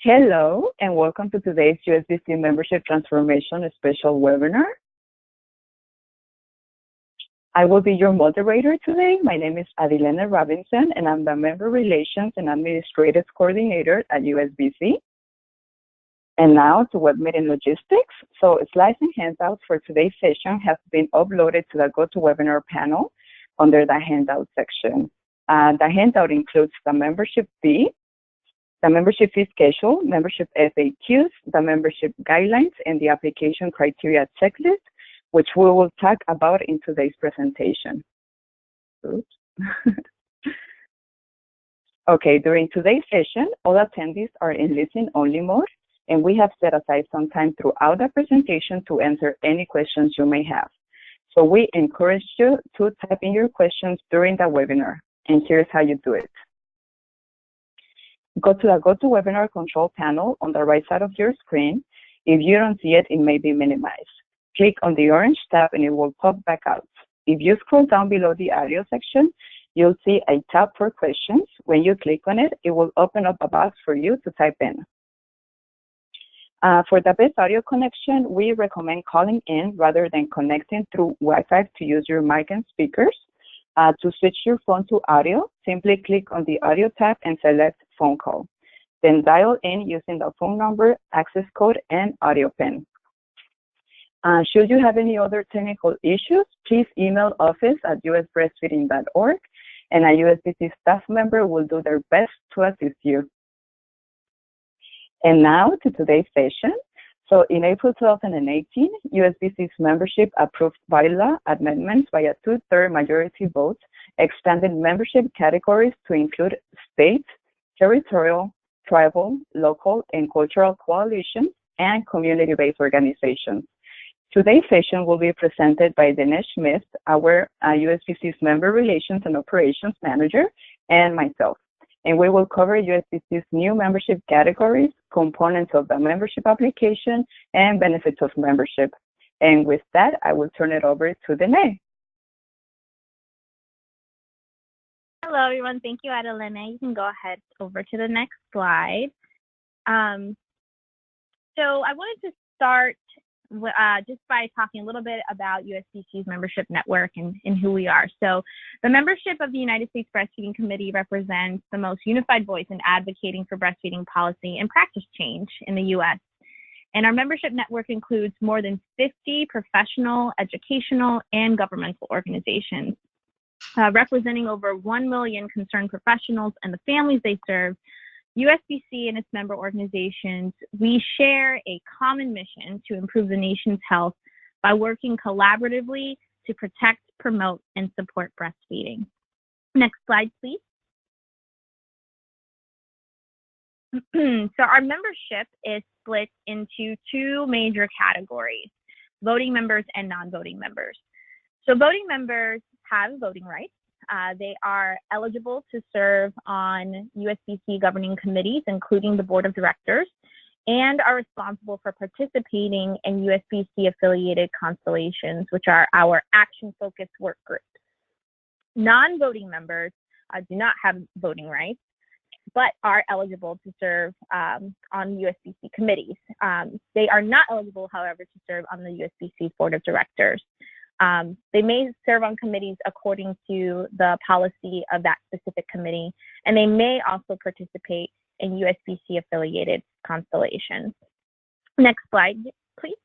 Hello, and welcome to today's USBC Membership Transformation Special Webinar. I will be your moderator today. My name is Adilene Robinson, and I'm the Member Relations and Administrative Coordinator at USBC. And now to web meeting logistics. So slides and handouts for today's session have been uploaded to the GoToWebinar panel under the handout section. The handout includes the membership fee, the membership fee schedule, membership FAQs, the membership guidelines, and the application criteria checklist, which we will talk about in today's presentation. Oops. Okay, during today's session, all attendees are in listen-only mode, and we have set aside some time throughout the presentation to answer any questions you may have. So we encourage you to type in your questions during the webinar, and here's how you do it. Go to the GoToWebinar control panel on the right side of your screen. If you don't see it, it may be minimized. Click on the orange tab and it will pop back out. If you scroll down below the audio section, you'll see a tab for questions. When you click on it, it will open up a box for you to type in. For the best audio connection, we recommend calling in rather than connecting through Wi-Fi to use your mic and speakers. To switch your phone to audio, simply click on the audio tab and select phone call. Then dial in using the phone number, access code, and audio pin. Should you have any other technical issues, please email office@usbreastfeeding.org, and a USBC staff member will do their best to assist you. And now to today's session. So in April 2018, USBC's membership approved bylaw amendments by a 2/3 majority vote, expanded membership categories to include state, territorial, tribal, local, and cultural coalitions, and community-based organizations. Today's session will be presented by Dinesh Smith, our USBC's Member Relations and Operations Manager, and myself. And we will cover USBC's new membership categories, components of the membership application, and benefits of membership. And with that, I will turn it over to Dinesh. Hello, everyone. Thank you, Adelina. You can go ahead over to the next slide. So I wanted to start just by talking a little bit about USBC's membership network and who we are. So the membership of the United States Breastfeeding Committee represents the most unified voice in advocating for breastfeeding policy and practice change in the U.S. And our membership network includes more than 50 professional, educational, and governmental organizations, representing over 1 million concerned professionals and the families they serve. USBC and its member organizations, we share a common mission to improve the nation's health by working collaboratively to protect, promote, and support breastfeeding. Next slide, please. So our membership is split into two major categories, voting members and non-voting members. So voting members have voting rights. They are eligible to serve on USBC governing committees, including the board of directors, and are responsible for participating in USBC affiliated constellations, which are our action-focused work groups. Non-voting members do not have voting rights, but are eligible to serve on USBC committees. They are not eligible, however, to serve on the USBC board of directors. They may serve on committees according to the policy of that specific committee, and they may also participate in USBC affiliated constellations. Next slide, please.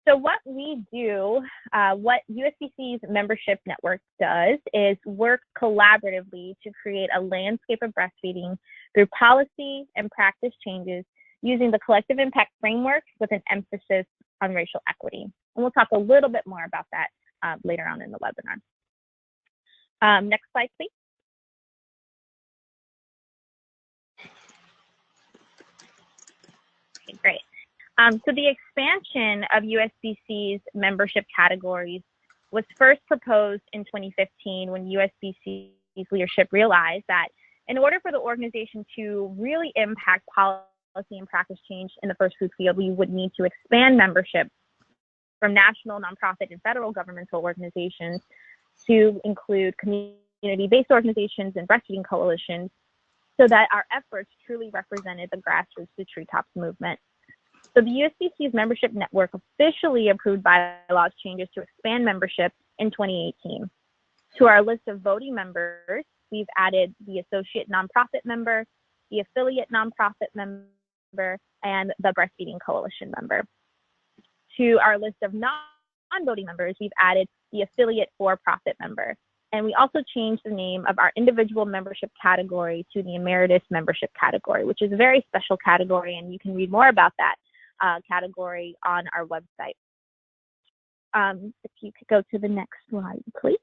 So what we do, what USBC's membership network does is work collaboratively to create a landscape of breastfeeding through policy and practice changes using the collective impact framework with an emphasis on racial equity. And we'll talk a little bit more about that later on in the webinar. Next slide, please. Okay, great. So the expansion of USBC's membership categories was first proposed in 2015 when USBC's leadership realized that in order for the organization to really impact policy and practice change in the first food field, we would need to expand membership from national, nonprofit, and federal governmental organizations to include community-based organizations and breastfeeding coalitions so that our efforts truly represented the grassroots to treetops movement. So the USBC's membership network officially approved bylaws changes to expand membership in 2018. To our list of voting members, we've added the associate nonprofit member, the affiliate nonprofit member, and the Breastfeeding Coalition member. To our list of non-voting members, we've added the affiliate for-profit member. And we also changed the name of our individual membership category to the emeritus membership category, which is a very special category, and you can read more about that category on our website. If you could go to the next slide, please.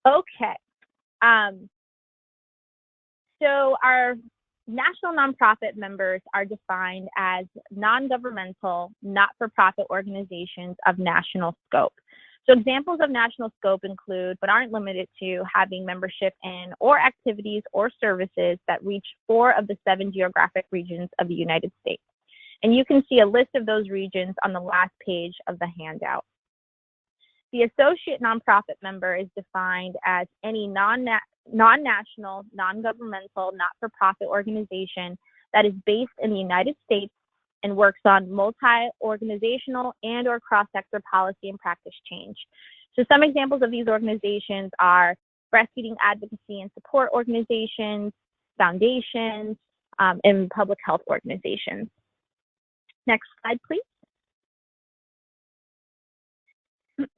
Okay. So our national nonprofit members are defined as non-governmental, not-for-profit organizations of national scope. So examples of national scope include, but aren't limited to, having membership in or activities or services that reach 4 of the 7 geographic regions of the United States. And you can see a list of those regions on the last page of the handout. The associate nonprofit member is defined as any non-national, non-governmental, not-for-profit organization that is based in the United States and works on multi-organizational and or cross-sector policy and practice change. So some examples of these organizations are breastfeeding advocacy and support organizations, foundations, and public health organizations. Next slide, please.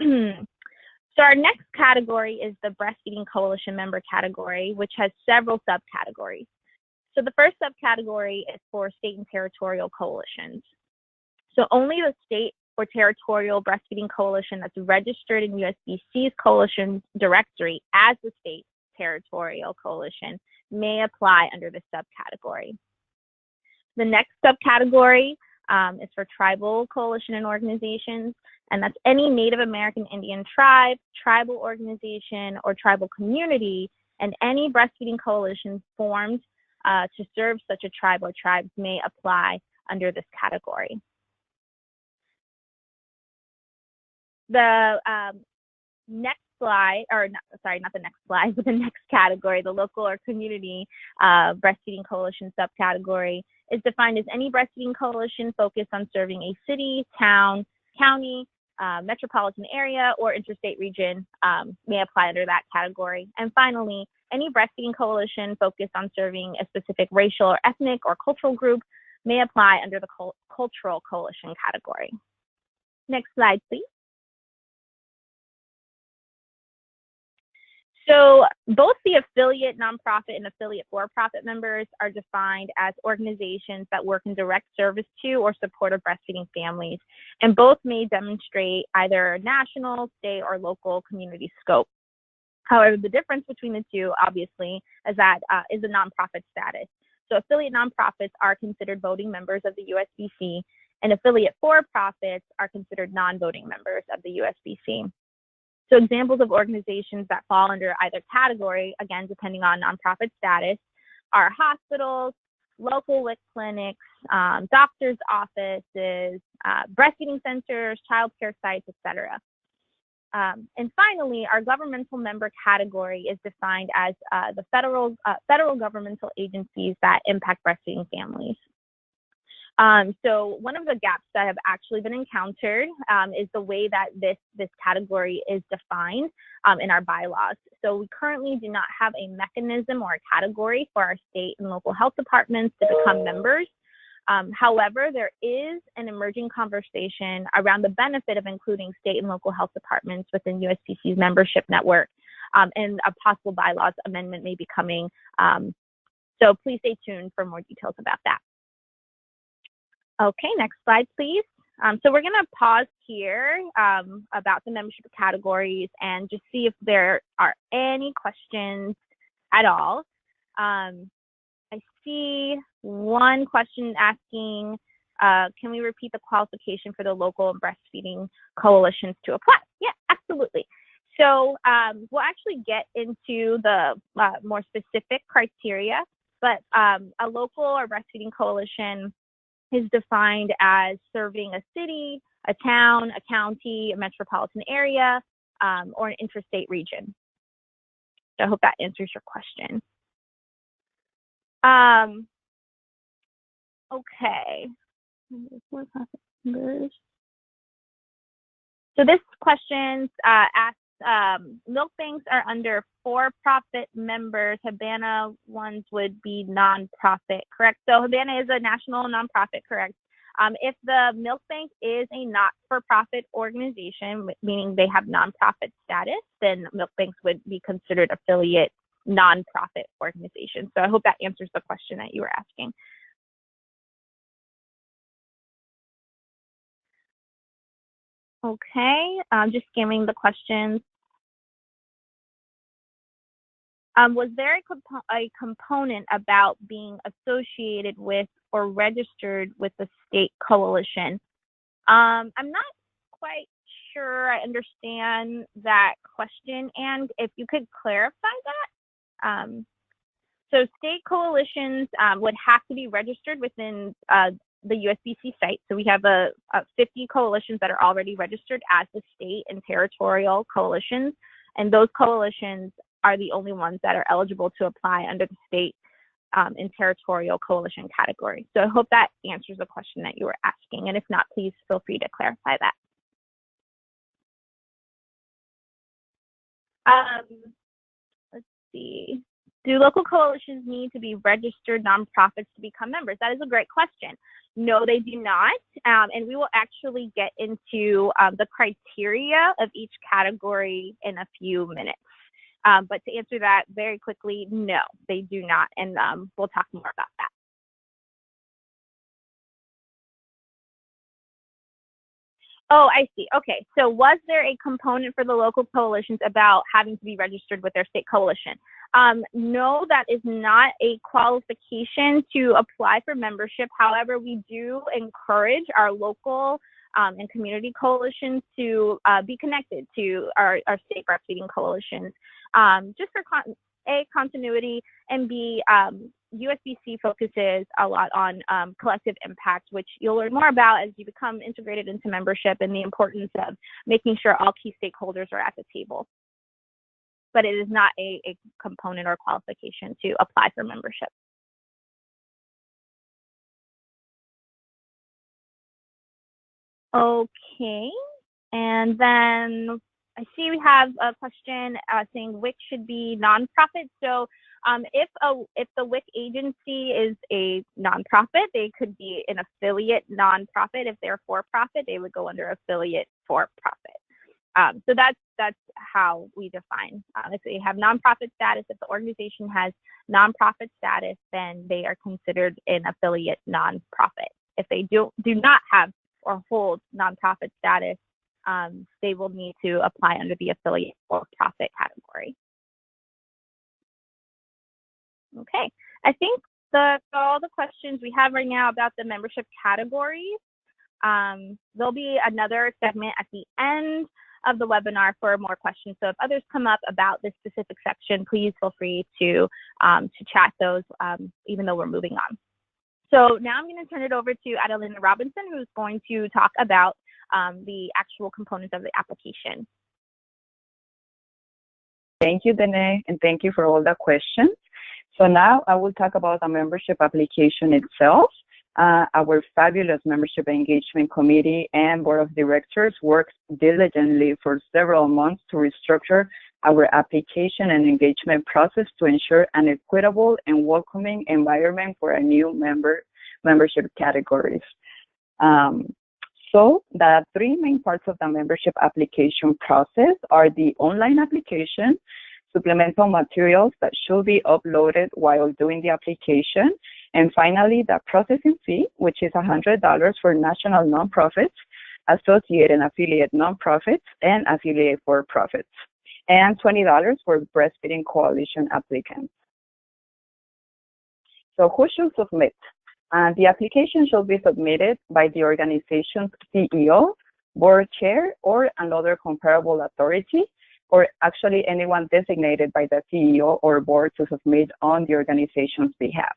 So our next category is the Breastfeeding Coalition member category, which has several subcategories. So the first subcategory is for state and territorial coalitions. So only the state or territorial breastfeeding coalition that's registered in USBC's coalition directory as the state territorial coalition may apply under this subcategory. The next subcategory is for tribal coalition and organizations, and that's any Native American Indian tribe, tribal organization, or tribal community, and any breastfeeding coalition formed to serve such a tribe or tribes may apply under this category. The next slide, or sorry, not the next slide, but the next category, the local or community breastfeeding coalition subcategory, is defined as any breastfeeding coalition focused on serving a city, town, county, metropolitan area, or interstate region may apply under that category. And finally, any breastfeeding coalition focused on serving a specific racial or ethnic or cultural group may apply under the cultural coalition category. Next slide, please. So both the affiliate nonprofit and affiliate for-profit members are defined as organizations that work in direct service to or support of breastfeeding families, and both may demonstrate either national, state, or local community scope. However, the difference between the two, obviously, is that is the nonprofit status. So affiliate nonprofits are considered voting members of the USBC, and affiliate for-profits are considered non-voting members of the USBC. So examples of organizations that fall under either category, again, depending on nonprofit status, are hospitals, local WIC clinics, doctors' offices, breastfeeding centers, child care sites, etc. And finally, our governmental member category is defined as the federal governmental agencies that impact breastfeeding families. So one of the gaps that have actually been encountered is the way that this category is defined in our bylaws. So we currently do not have a mechanism or a category for our state and local health departments to become members. However, there is an emerging conversation around the benefit of including state and local health departments within USBC's membership network, and a possible bylaws amendment may be coming. So please stay tuned for more details about that. Okay, next slide, please. So we're gonna pause here about the membership categories and just see if there are any questions at all. I see one question asking, can we repeat the qualification for the local local coalitions to apply? Yeah, absolutely. So we'll actually get into the more specific criteria, but a local or breastfeeding coalition is defined as serving a city, a town, a county, a metropolitan area, or an interstate region. So I hope that answers your question. Okay. So this question asks, milk banks are under for-profit members. Habana ones would be non-profit, correct? So Habana is a national nonprofit, correct? If the milk bank is a not-for-profit organization, meaning they have nonprofit status, then milk banks would be considered affiliate nonprofit organizations. So I hope that answers the question that you were asking. Okay, just skimming the questions. Was there a component about being associated with or registered with the state coalition? I'm not quite sure I understand that question, and if you could clarify that. So state coalitions would have to be registered within the USBC site. So we have 50 coalitions that are already registered as the state and territorial coalitions, and those coalitions are the only ones that are eligible to apply under the state and territorial coalition category. So I hope that answers the question that you were asking, and if not, please feel free to clarify that. Let's see. Do local coalitions need to be registered nonprofits to become members? That is a great question. No, they do not. And we will actually get into the criteria of each category in a few minutes. But to answer that very quickly, no, they do not. And we'll talk more about that. Oh, I see. Okay. So was there a component for the local coalitions about having to be registered with their state coalition? No, that is not a qualification to apply for membership. However, we do encourage our local and community coalitions to be connected to our state breastfeeding coalitions, just for continuity, and B, USBC focuses a lot on collective impact, which you'll learn more about as you become integrated into membership, and the importance of making sure all key stakeholders are at the table. But it is not a component or qualification to apply for membership. Okay, and then I see we have a question saying WIC should be nonprofit. So if the WIC agency is a nonprofit, they could be an affiliate nonprofit. If they're for-profit, they would go under affiliate for-profit. So that's how we define. If they have nonprofit status, if the organization has nonprofit status, then they are considered an affiliate nonprofit. If they do not have or hold nonprofit status, they will need to apply under the affiliate for-profit category. Okay, I think that's all the questions we have right now about the membership categories. There'll be another segment at the end of the webinar for more questions. So if others come up about this specific section, please feel free to chat those, even though we're moving on. So now I'm going to turn it over to Adelina Robinson, who's going to talk about the actual components of the application. Thank you, Danae, and thank you for all the questions. So now I will talk about the membership application itself. Our fabulous Membership Engagement Committee and Board of Directors worked diligently for several months to restructure our application and engagement process to ensure an equitable and welcoming environment for our new membership categories. So the three main parts of the membership application process are the online application, supplemental materials that should be uploaded while doing the application, and finally the processing fee, which is $100 for national nonprofits, associate and affiliate nonprofits, and affiliate for-profits, and $20 for breastfeeding coalition applicants. So who should submit? The application should be submitted by the organization's CEO, board chair, or another comparable authority, or actually anyone designated by the CEO or board to submit on the organization's behalf.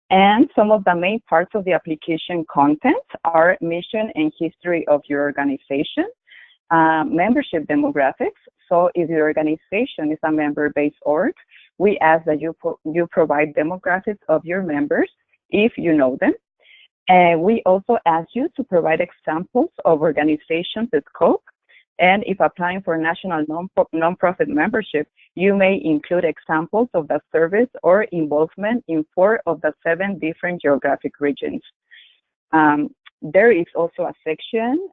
And some of the main parts of the application content are mission and history of your organization, Membership demographics. So if your organization is a member-based org, we ask that you provide demographics of your members if you know them. And we also ask you to provide examples of organizations' scope. And if applying for national nonprofit membership, you may include examples of the service or involvement in 4 of the 7 different geographic regions. There is also a section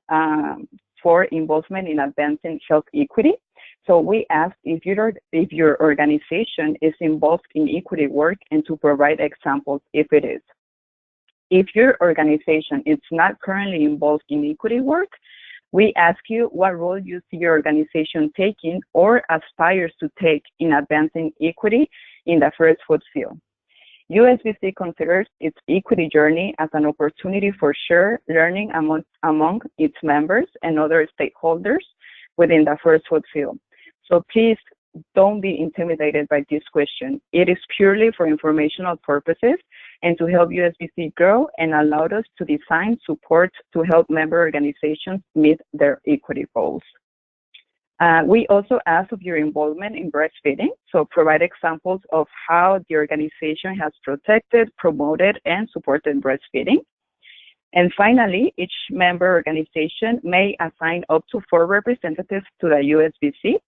for involvement in advancing health equity. So we ask if your organization is involved in equity work and to provide examples if it is. If your organization is not currently involved in equity work, we ask you what role you see your organization taking or aspires to take in advancing equity in the first food field. USBC considers its equity journey as an opportunity for shared learning among its members and other stakeholders within the first food field. So please don't be intimidated by this question. It is purely for informational purposes and to help USBC grow and allow us to design support to help member organizations meet their equity goals. We also ask of your involvement in breastfeeding, so provide examples of how the organization has protected, promoted, and supported breastfeeding. And finally, each member organization may assign up to 4 representatives to the USBC,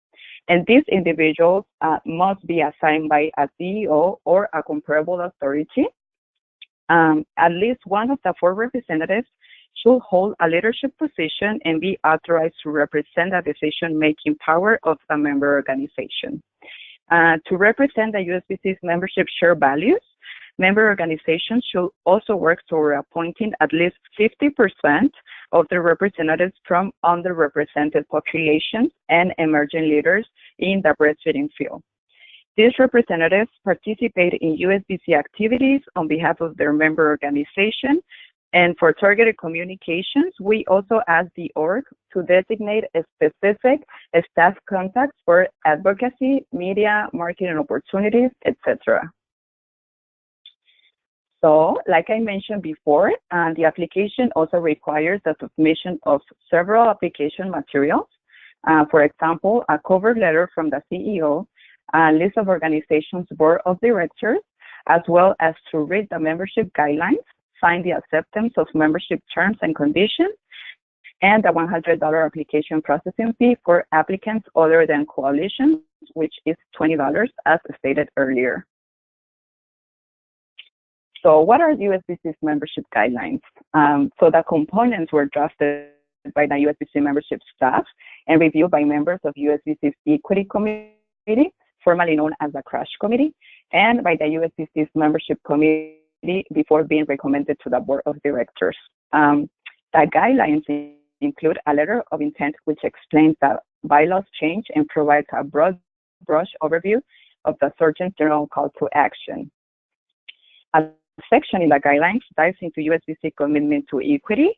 and these individuals must be assigned by a CEO or a comparable authority. At least one of the 4 representatives should hold a leadership position and be authorized to represent the decision-making power of the member organization. To represent the USBC's membership share values, member organizations should also work toward appointing at least 50% of their representatives from underrepresented populations and emerging leaders in the breastfeeding field. These representatives participate in USBC activities on behalf of their member organization. And for targeted communications, we also ask the org to designate a specific staff contacts for advocacy, media, marketing opportunities, etc. So, like I mentioned before, the application also requires the submission of several application materials. For example, a cover letter from the CEO, a list of organizations' board of directors, as well as to read the membership guidelines, sign the acceptance of membership terms and conditions, and the $100 application processing fee for applicants other than coalitions, which is $20 as stated earlier. So what are USBC's membership guidelines? So the components were drafted by the USBC membership staff and reviewed by members of USBC's Equity Committee, formerly known as the CRASH Committee, and by the USBC's membership committee before being recommended to the board of directors. The guidelines include a letter of intent which explains the bylaws change and provides a broad brush overview of the Surgeon General call to action. A section in the guidelines dives into USBC commitment to equity.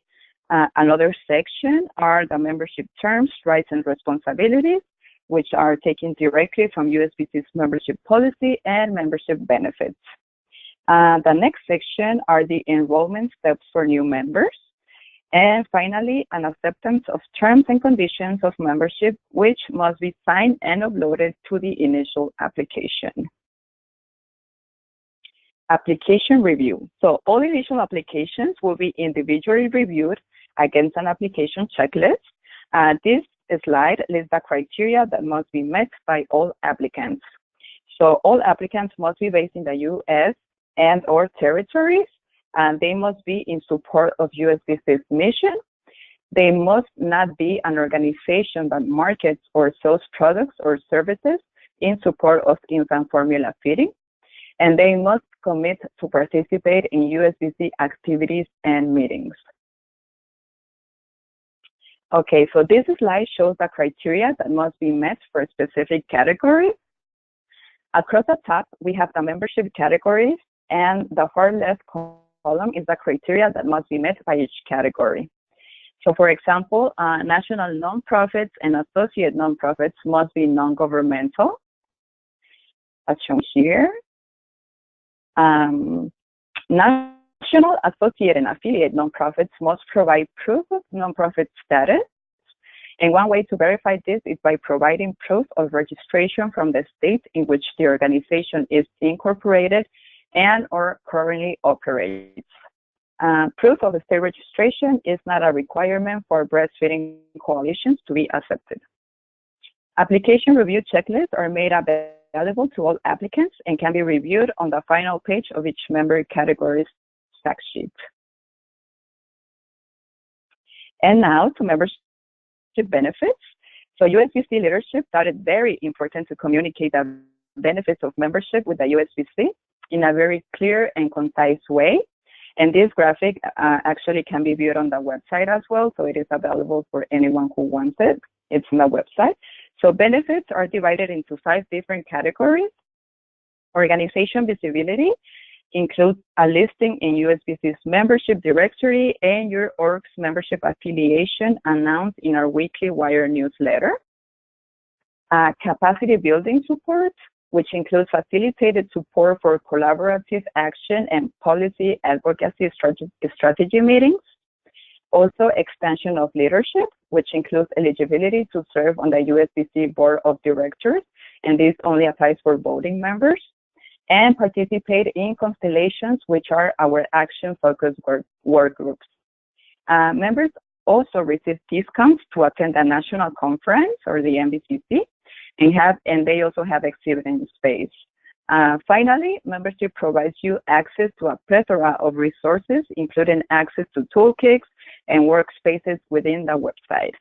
Another section are the membership terms, rights, and responsibilities, which are taken directly from USBC's membership policy and membership benefits. The next section are the enrollment steps for new members. And finally, an acceptance of terms and conditions of membership, which must be signed and uploaded to the initial application. Application review. So all initial applications will be individually reviewed against an application checklist. This slide lists the criteria that must be met by all applicants. So all applicants must be based in the U.S. and/or territories, and they must be in support of USBC's mission. They must not be an organization that markets or sells products or services in support of infant formula feeding, and they must commit to participate in USBC activities and meetings. Okay, so this slide shows the criteria that must be met for specific categories. Across the top, we have the membership categories, and the far left column is the criteria that must be met by each category. So for example, national nonprofits and associate nonprofits must be non-governmental, as shown here. National associate and affiliate nonprofits must provide proof of nonprofit status, And one way to verify this is by providing proof of registration from the state in which the organization is incorporated and or currently operates. Proof of state registration is not a requirement for breastfeeding coalitions to be accepted. Application review checklists are made available to all applicants and can be reviewed on the final page of each member category's fact sheet. And now to membership benefits. So USBC leadership thought it very important to communicate the benefits of membership with the USBC in a very clear and concise way. And this graphic actually can be viewed on the website as well, so it is available for anyone who wants it. It's on the website. So benefits are divided into 5 different categories. Organization visibility includes a listing in USBC's membership directory and your org's membership affiliation announced in our weekly wire newsletter. Capacity building support, which includes facilitated support for collaborative action and policy advocacy strategy meetings. Also, expansion of leadership, which includes eligibility to serve on the USBC Board of Directors, and this only applies for voting members. And participate in constellations, which are our action-focused work groups. Members also receive discounts to attend the national conference, or the NVCC, and they also have exhibiting space. Finally, membership provides you access to a plethora of resources, including access to toolkits and workspaces within the website.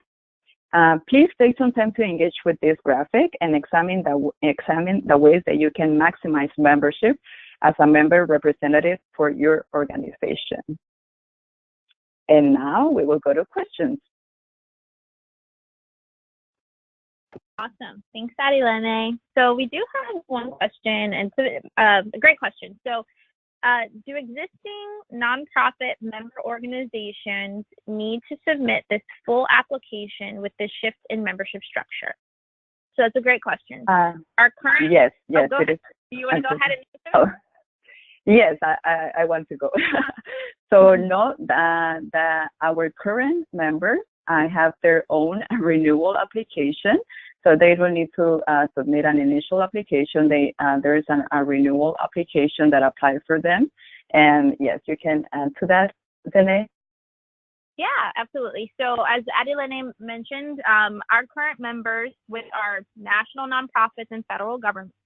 Please take some time to engage with this graphic and examine the ways that you can maximize membership as a member representative for your organization. And now we will go to questions. Awesome. Thanks, Adelene. So we do have one question, and it's a great question. So do existing nonprofit member organizations need to submit this full application with the shift in membership structure? So that's a great question. Our current yes, it is. Do you want to go ahead and answer? Oh, yes, I want to go. So no, our current members have their own renewal application. So they will need to submit an initial application. There is a renewal application that applies for them. And yes, you can add to that, Dene. Yeah, absolutely. So as Adelene mentioned, our current members with our national nonprofits and federal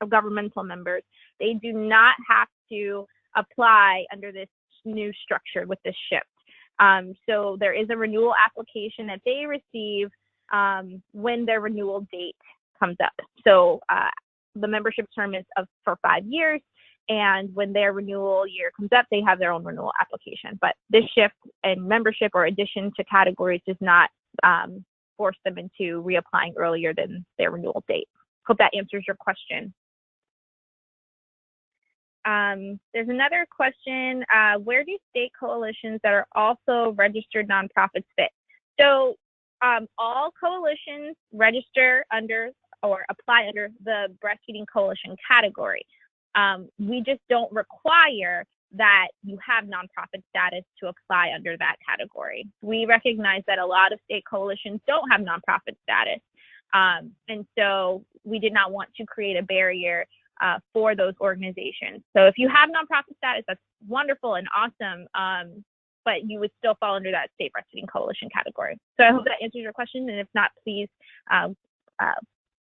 governmental members, they do not have to apply under this new structure with this shift. So there is a renewal application that they receive when their renewal date comes up. So the membership term is for 5 years, and when their renewal year comes up, they have their own renewal application. But this shift in membership or addition to categories does not force them into reapplying earlier than their renewal date. Hope that answers your question. There's another question, where do state coalitions that are also registered nonprofits fit? So all coalitions register under or apply under the Breastfeeding Coalition category. We just don't require that you have nonprofit status to apply under that category. We recognize that a lot of state coalitions don't have nonprofit status. And so we did not want to create a barrier for those organizations. So if you have nonprofit status, that's wonderful and awesome. But you would still fall under that state breastfeeding coalition category. So I hope that answers your question. And if not, please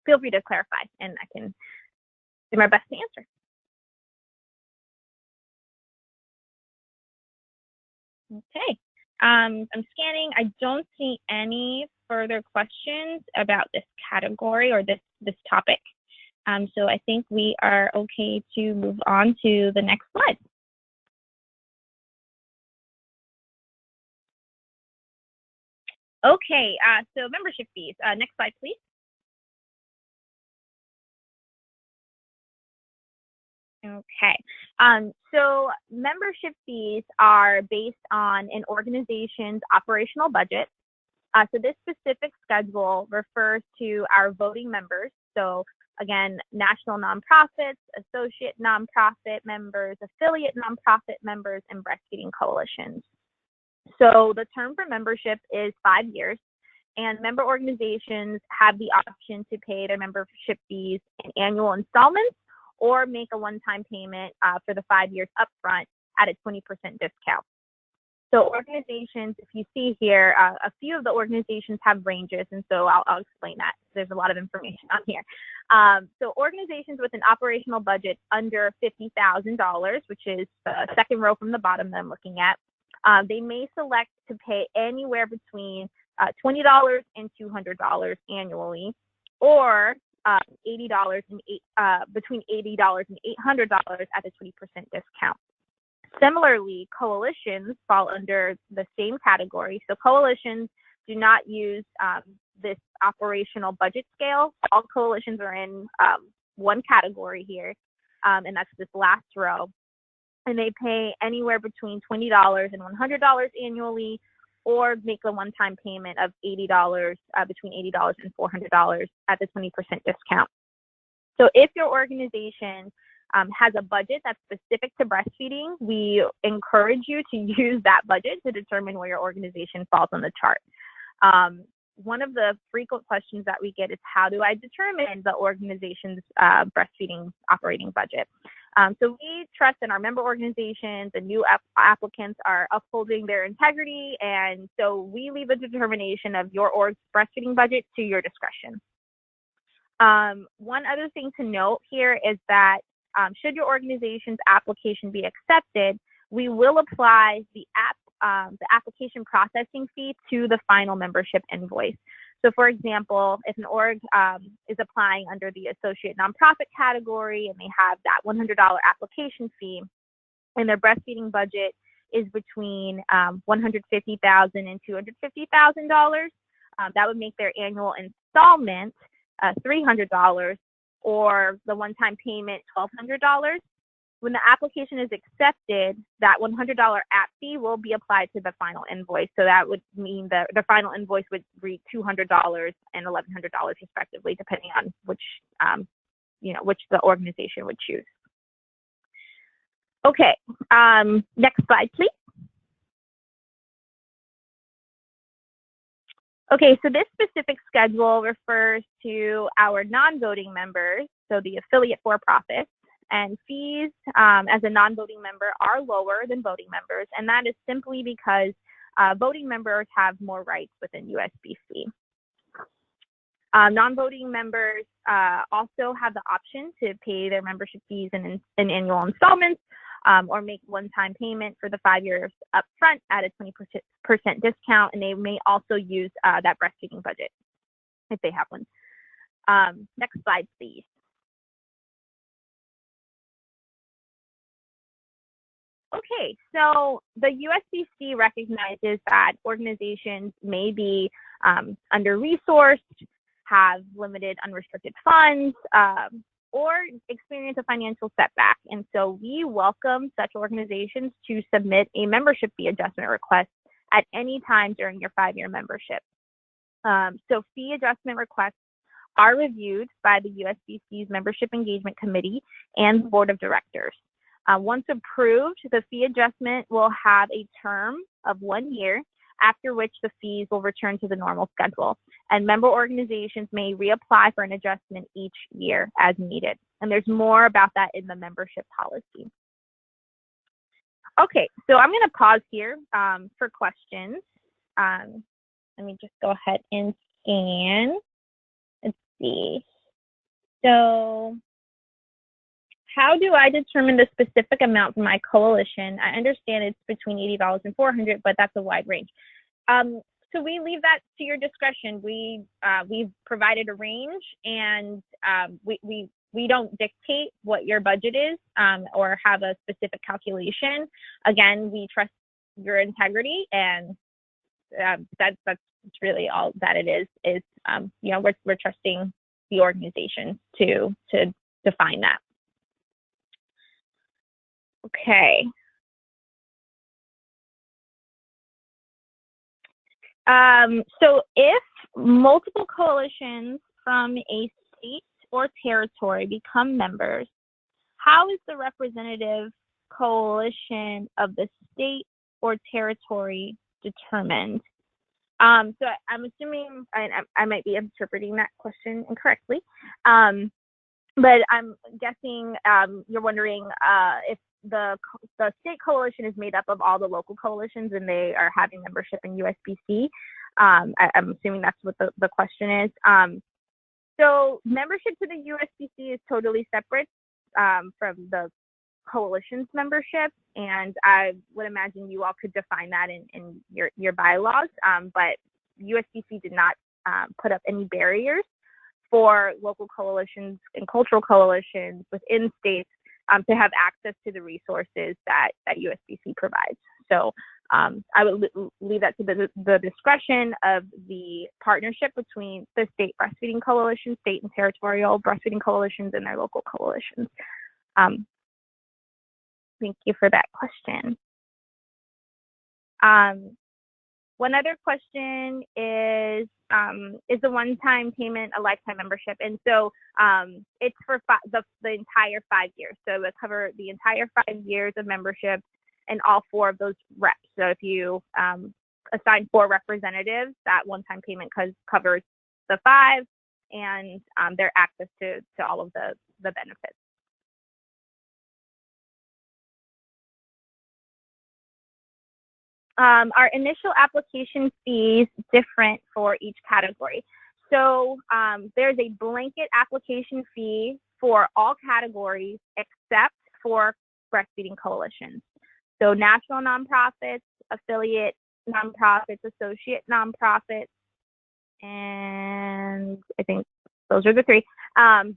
feel free to clarify, and I can do my best to answer. Okay, I'm scanning. I don't see any further questions about this category or this topic. So I think we are okay to move on to the next slide. Okay, so membership fees. Next slide, please. Okay, so membership fees are based on an organization's operational budget. So this specific schedule refers to our voting members. So again, national nonprofits, associate nonprofit members, affiliate nonprofit members, and breastfeeding coalitions. So the term for membership is 5 years. And member organizations have the option to pay their membership fees in annual installments or make a one-time payment for the 5 years upfront at a 20% discount. So organizations, if you see here, a few of the organizations have ranges, and so I'll explain that. There's a lot of information on here. So organizations with an operational budget under $50,000, which is the second row from the bottom that I'm looking at, they may select to pay anywhere between $20 and $200 annually, or between $80 and $800 at a 20% discount. Similarly, coalitions fall under the same category. So coalitions do not use this operational budget scale. All coalitions are in one category here, and that's this last row. And they pay anywhere between $20 and $100 annually, or make a one-time payment of $80, between $80 and $400 at the 20% discount. So if your organization has a budget that's specific to breastfeeding, we encourage you to use that budget to determine where your organization falls on the chart. One of the frequent questions that we get is, how do I determine the organization's breastfeeding operating budget? So we trust in our member organizations and new applicants are upholding their integrity, and so we leave the determination of your org's breastfeeding budget to your discretion. One other thing to note here is that should your organization's application be accepted, we will apply the application processing fee to the final membership invoice. So for example, if an org is applying under the associate nonprofit category and they have that $100 application fee, and their breastfeeding budget is between $150,000 and $250,000, that would make their annual installment $300, or the one-time payment $1,200. When the application is accepted, that $100 app fee will be applied to the final invoice. So that would mean that the final invoice would read $200 and $1,100 respectively, depending on which the organization would choose. Okay, next slide, please. Okay, so this specific schedule refers to our non-voting members, so the affiliate for-profits, and fees as a non-voting member are lower than voting members, and that is simply because voting members have more rights within USBC. Non-voting members also have the option to pay their membership fees in annual installments, or make one-time payment for the 5 years upfront at a 20% discount, and they may also use that breastfeeding budget if they have one. Next slide, please. Okay, so the USBC recognizes that organizations may be under-resourced, have limited unrestricted funds, or experience a financial setback. And so we welcome such organizations to submit a membership fee adjustment request at any time during your 5-year membership. So fee adjustment requests are reviewed by the USBC's Membership Engagement Committee and the Board of Directors. Once approved, the fee adjustment will have a term of 1 year, after which the fees will return to the normal schedule. And member organizations may reapply for an adjustment each year as needed. And there's more about that in the membership policy. Okay, so I'm going to pause here for questions. Let me just go ahead and scan. Let's see. So how do I determine the specific amount for my coalition? I understand it's between $80 and $400, but that's a wide range. So we leave that to your discretion. We've provided a range, and we don't dictate what your budget is or have a specific calculation. Again, we trust your integrity, and that's really all that it is we're trusting the organization to define that. Okay. So if multiple coalitions from a state or territory become members, how is the representative coalition of the state or territory determined? So I'm assuming, I might be interpreting that question incorrectly, but I'm guessing you're wondering if the state coalition is made up of all the local coalitions and they are having membership in USBC. I'm assuming that's what the question is. So membership to the USBC is totally separate from the coalition's membership, and I would imagine you all could define that in your bylaws, but USBC did not put up any barriers for local coalitions and cultural coalitions within states to have access to the resources that USBC provides. So I would leave that to the discretion of the partnership between the state breastfeeding coalition, state and territorial breastfeeding coalitions, and their local coalitions. Thank you for that question. One other question is the one-time payment a lifetime membership? And so it's for the entire 5 years. So it would cover the entire 5 years of membership and all 4 of those reps. So if you assign 4 representatives, that one-time payment covers the 5 and their access to all of the benefits. Our initial application fees different for each category. So there's a blanket application fee for all categories except for breastfeeding coalitions. So national nonprofits, affiliate nonprofits, associate nonprofits, and I think those are the 3.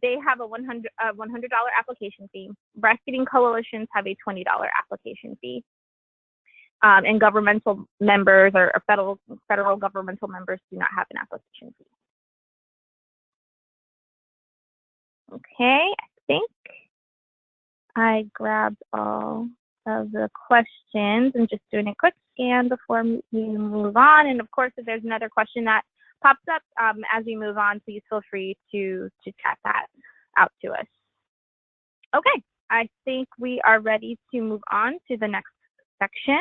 They have a $100 application fee. Breastfeeding coalitions have a $20 application fee. And governmental members or federal governmental members do not have an application fee. Okay, I think I grabbed all of the questions and just doing a quick scan before we move on. And of course, if there's another question that pops up as we move on, please feel free to chat that out to us. Okay, I think we are ready to move on to the next section.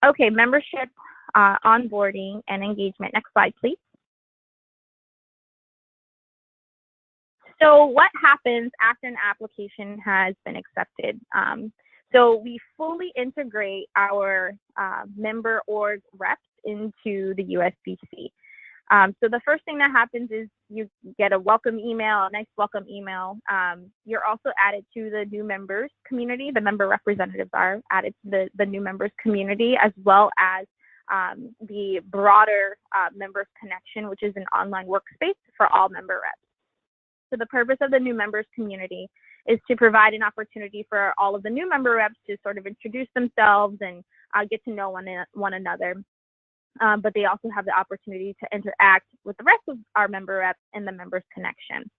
Okay, membership, onboarding, and engagement. Next slide, please. So what happens after an application has been accepted? So we fully integrate our member org reps into the USBC. So the first thing that happens is you get a welcome email, a nice welcome email. You're also added to the new members community. The member representatives are added to the new members community, as well as the broader members connection, which is an online workspace for all member reps. So the purpose of the new members community is to provide an opportunity for all of the new member reps to sort of introduce themselves and get to know one another. But they also have the opportunity to interact with the rest of our member reps in the members connection.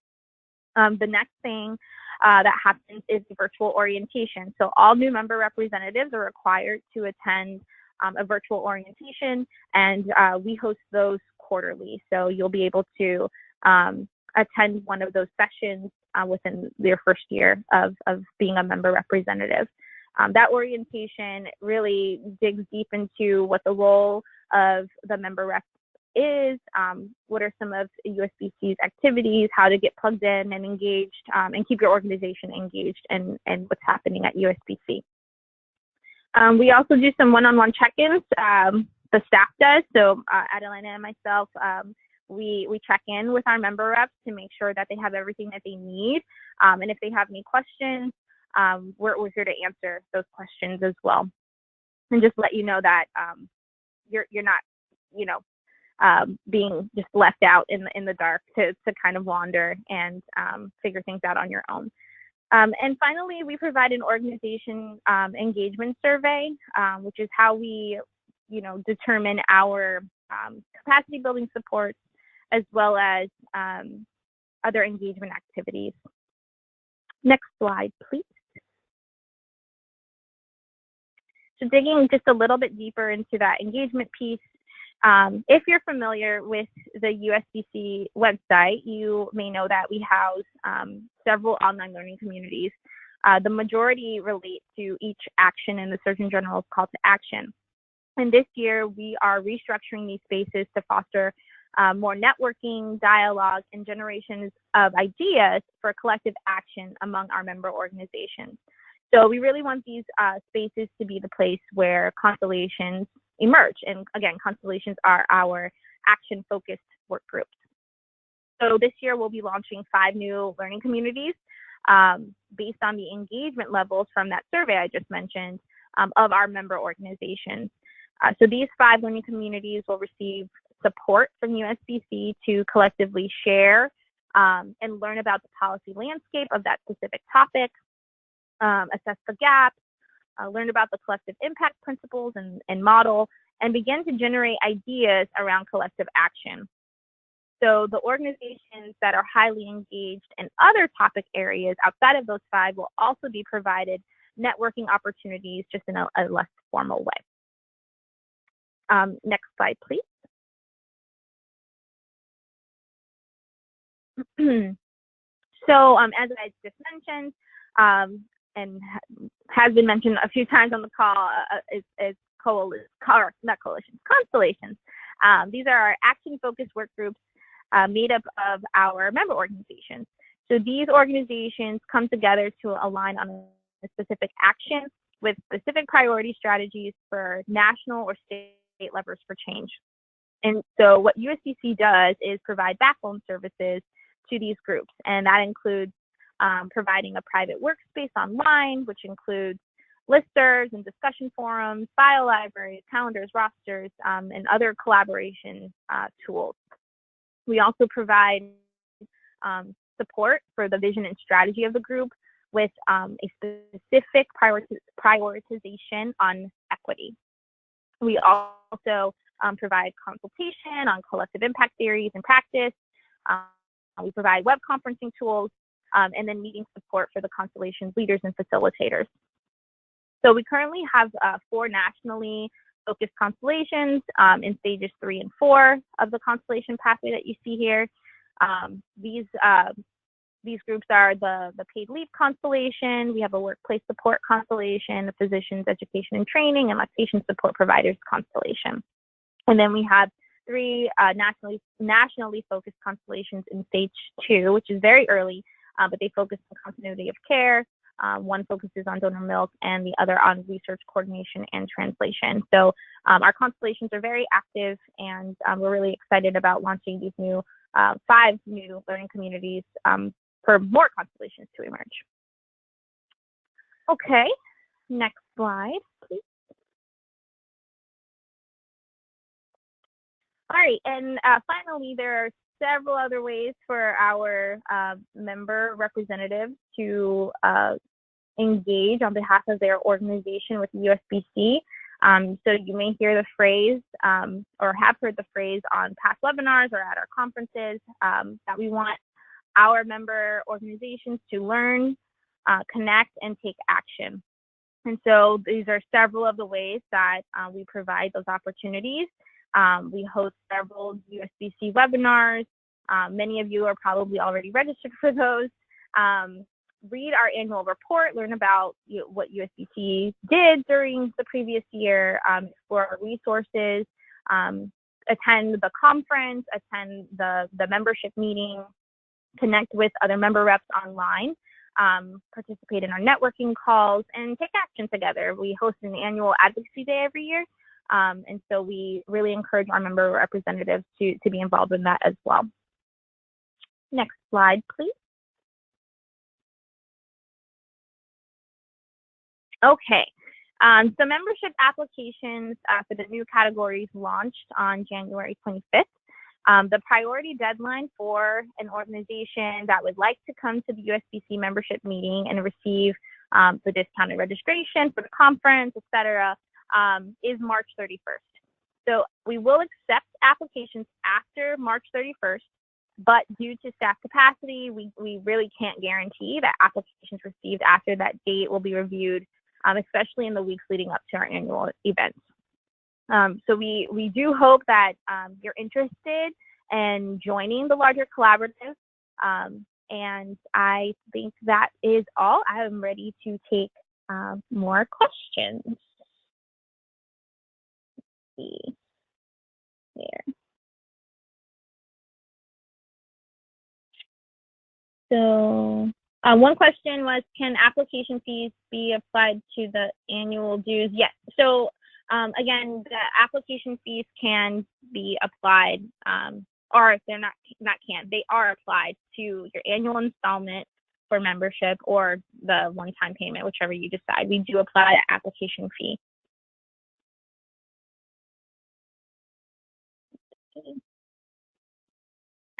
The next thing that happens is the virtual orientation. So all new member representatives are required to attend a virtual orientation, and we host those quarterly. So you'll be able to attend one of those sessions within your first year of being a member representative. That orientation really digs deep into what the role of the member rep is, what are some of USBC's activities, how to get plugged in and engaged, and keep your organization engaged in what's happening at USBC. We also do some one-on-one check-ins. The staff does, so Adelina and myself, we check in with our member reps to make sure that they have everything that they need, and if they have any questions, we're here to answer those questions as well, and just let you know that you're not, being just left out in the dark to kind of wander and figure things out on your own. And finally, we provide an organization engagement survey, which is how we, determine our capacity building supports as well as other engagement activities. Next slide, please. So digging just a little bit deeper into that engagement piece, if you're familiar with the USBC website, you may know that we house several online learning communities. The majority relate to each action in the Surgeon General's call to action. And this year, we are restructuring these spaces to foster more networking, dialogue, and generations of ideas for collective action among our member organizations. So we really want these spaces to be the place where constellations emerge. And again, constellations are our action-focused work groups. So this year, we'll be launching 5 new learning communities based on the engagement levels from that survey I just mentioned of our member organizations. So these 5 learning communities will receive support from USBC to collectively share and learn about the policy landscape of that specific topic, assess the gaps, learn about the collective impact principles and model, and begin to generate ideas around collective action. So the organizations that are highly engaged in other topic areas outside of those 5 will also be provided networking opportunities just in a less formal way. Next slide, please. So as I just mentioned, and has been mentioned a few times on the call, is constellations. These are our action-focused work groups made up of our member organizations. So these organizations come together to align on a specific action with specific priority strategies for national or state levers for change. And so what USBC does is provide backbone services to these groups, and that includes providing a private workspace online, which includes listservs and discussion forums, file libraries, calendars, rosters, and other collaboration tools. We also provide support for the vision and strategy of the group with a specific prioritization on equity. We also provide consultation on collective impact theories and practice. We provide web conferencing tools, and then meeting support for the constellation's leaders and facilitators. So we currently have 4 nationally focused constellations in stages 3 and 4 of the constellation pathway that you see here. These groups are the paid leave constellation. We have a workplace support constellation, a physicians education and training, and lactation support providers constellation. And then we have 3 nationally focused constellations in stage 2, which is very early, but they focus on continuity of care. One focuses on donor milk and the other on research coordination and translation. So our constellations are very active, and we're really excited about launching these new 5 new learning communities for more constellations to emerge. Okay, next slide, please. All right, and finally, there are several other ways for our member representatives to engage on behalf of their organization with USBC. So you may hear the phrase or have heard the phrase on past webinars or at our conferences that we want our member organizations to learn, connect, and take action. And so these are several of the ways that we provide those opportunities. We host several USBC webinars. Many of you are probably already registered for those. Read our annual report, learn about what USBC did during the previous year, explore our resources, attend the conference, attend the membership meeting, connect with other member reps online, participate in our networking calls, and take action together. We host an annual advocacy day every year, and so we really encourage our member representatives to be involved in that as well. Next slide, please. Okay, so membership applications for the new categories launched on January 25th. The priority deadline for an organization that would like to come to the USBC membership meeting and receive the discounted registration for the conference, etc., is March 31st. So we will accept applications after March 31st, but due to staff capacity, we really can't guarantee that applications received after that date will be reviewed, especially in the weeks leading up to our annual events. So we do hope that you're interested in joining the larger collaborative. And I think that is all. I am ready to take more questions. Let's see there. So one question was, can application fees be applied to the annual dues? Yes. So again, the application fees can be applied, or they're not can, they are applied to your annual installment for membership or the one-time payment, whichever you decide. We do apply an application fee.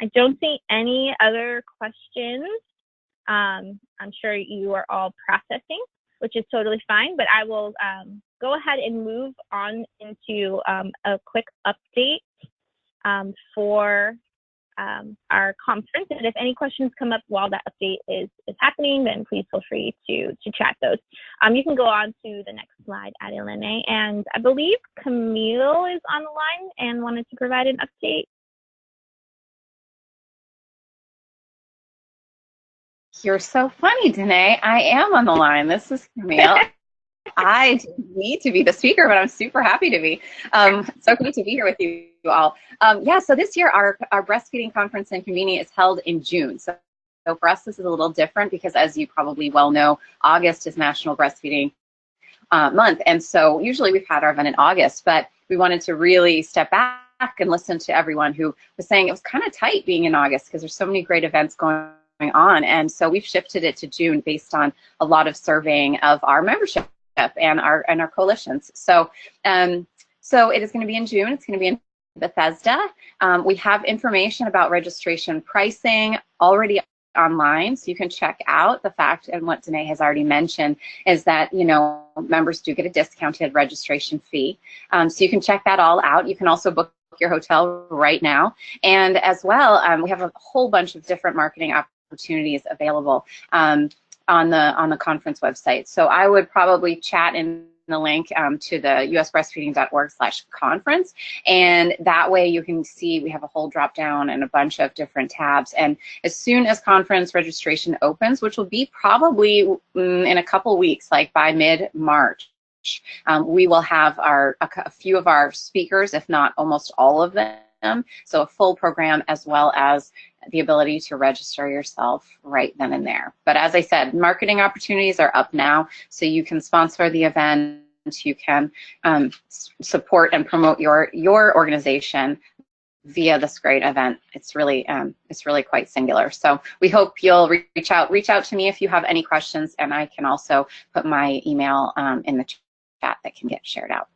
I don't see any other questions. I'm sure you are all processing, which is totally fine, but I will go ahead and move on into a quick update for our conference. And if any questions come up while that update is happening, then please feel free to chat those. You can go on to the next slide, Adelene. And I believe Camille is on the line and wanted to provide an update. You're so funny, Danae. I am on the line. This is Camille. I didn't need to be the speaker, but I'm super happy to be. So great to be here with you all. Yeah, so this year our breastfeeding conference in Conveni is held in June. So for us, this is a little different because, as you probably well know, August is National Breastfeeding Month. And so usually we've had our event in August, but we wanted to really step back and listen to everyone who was saying it was kind of tight being in August because there's so many great events going on. And so we've shifted it to June based on a lot of surveying of our membership and our coalitions. So so it is going to be in June. It's going to be in Bethesda. We have information about registration pricing already online, so you can check out the fact, and what Danae has already mentioned is that, you know, members do get a discounted registration fee. So you can check that all out. You can also book your hotel right now. And as well, we have a whole bunch of different marketing opportunities available on the conference website. So I would probably chat in the link to the usbreastfeeding.org/conference, and that way you can see we have a whole drop down and a bunch of different tabs. And as soon as conference registration opens, which will be probably in a couple weeks, like by mid-March, we will have a few of our speakers, if not almost all of them. So a full program, as well as the ability to register yourself right then and there. But as I said, marketing opportunities are up now, so you can sponsor the event, you can support and promote your organization via this great event. It's really quite singular. So we hope you'll reach out to me if you have any questions, and I can also put my email in the chat that can get shared out.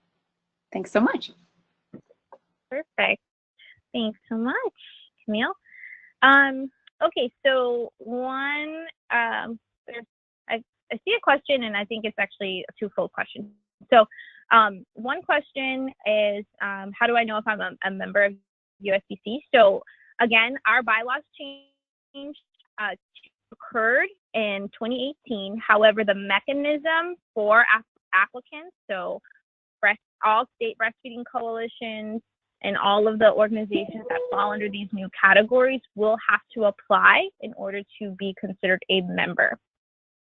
Thanks so much. Perfect. Thanks so much, Camille. Okay, so one, I see a question, and I think it's actually a twofold question. So one question is, how do I know if I'm a member of USBC? So again, our bylaws change occurred in 2018. However, the mechanism for applicants, so all state breastfeeding coalitions, and all of the organizations that fall under these new categories will have to apply in order to be considered a member.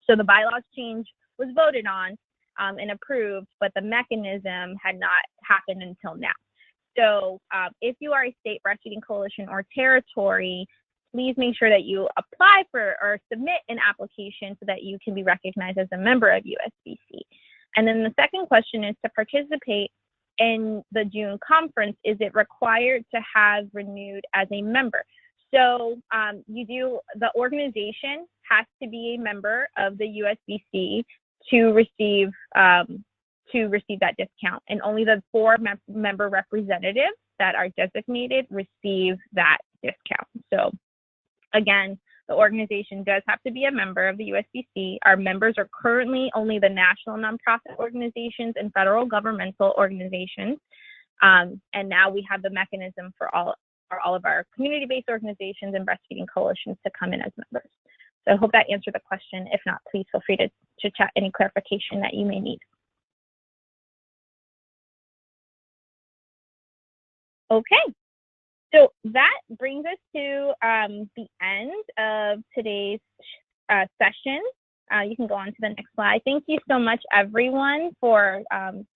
So the bylaws change was voted on and approved, but the mechanism had not happened until now. So if you are a state breastfeeding coalition or territory, please make sure that you apply for or submit an application so that you can be recognized as a member of USBC. And then the second question is, to participate in the June conference, is it required to have renewed as a member? So the organization has to be a member of the USBC to receive that discount, and only the 4 member representatives that are designated receive that discount. So again, the organization does have to be a member of the USBC. Our members are currently only the national nonprofit organizations and federal governmental organizations. And now we have the mechanism for all of our community-based organizations and breastfeeding coalitions to come in as members. So I hope that answered the question. If not, please feel free to chat any clarification that you may need. Okay. So that brings us to the end of today's session. You can go on to the next slide. Thank you so much, everyone, for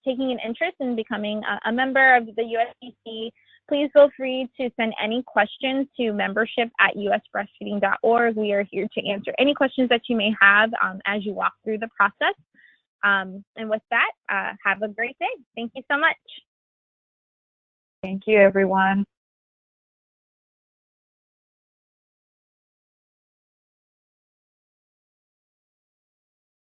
taking an interest in becoming a member of the USBC. Please feel free to send any questions to membership@usbreastfeeding.org. We are here to answer any questions that you may have as you walk through the process. And with that, have a great day. Thank you so much. Thank you, everyone.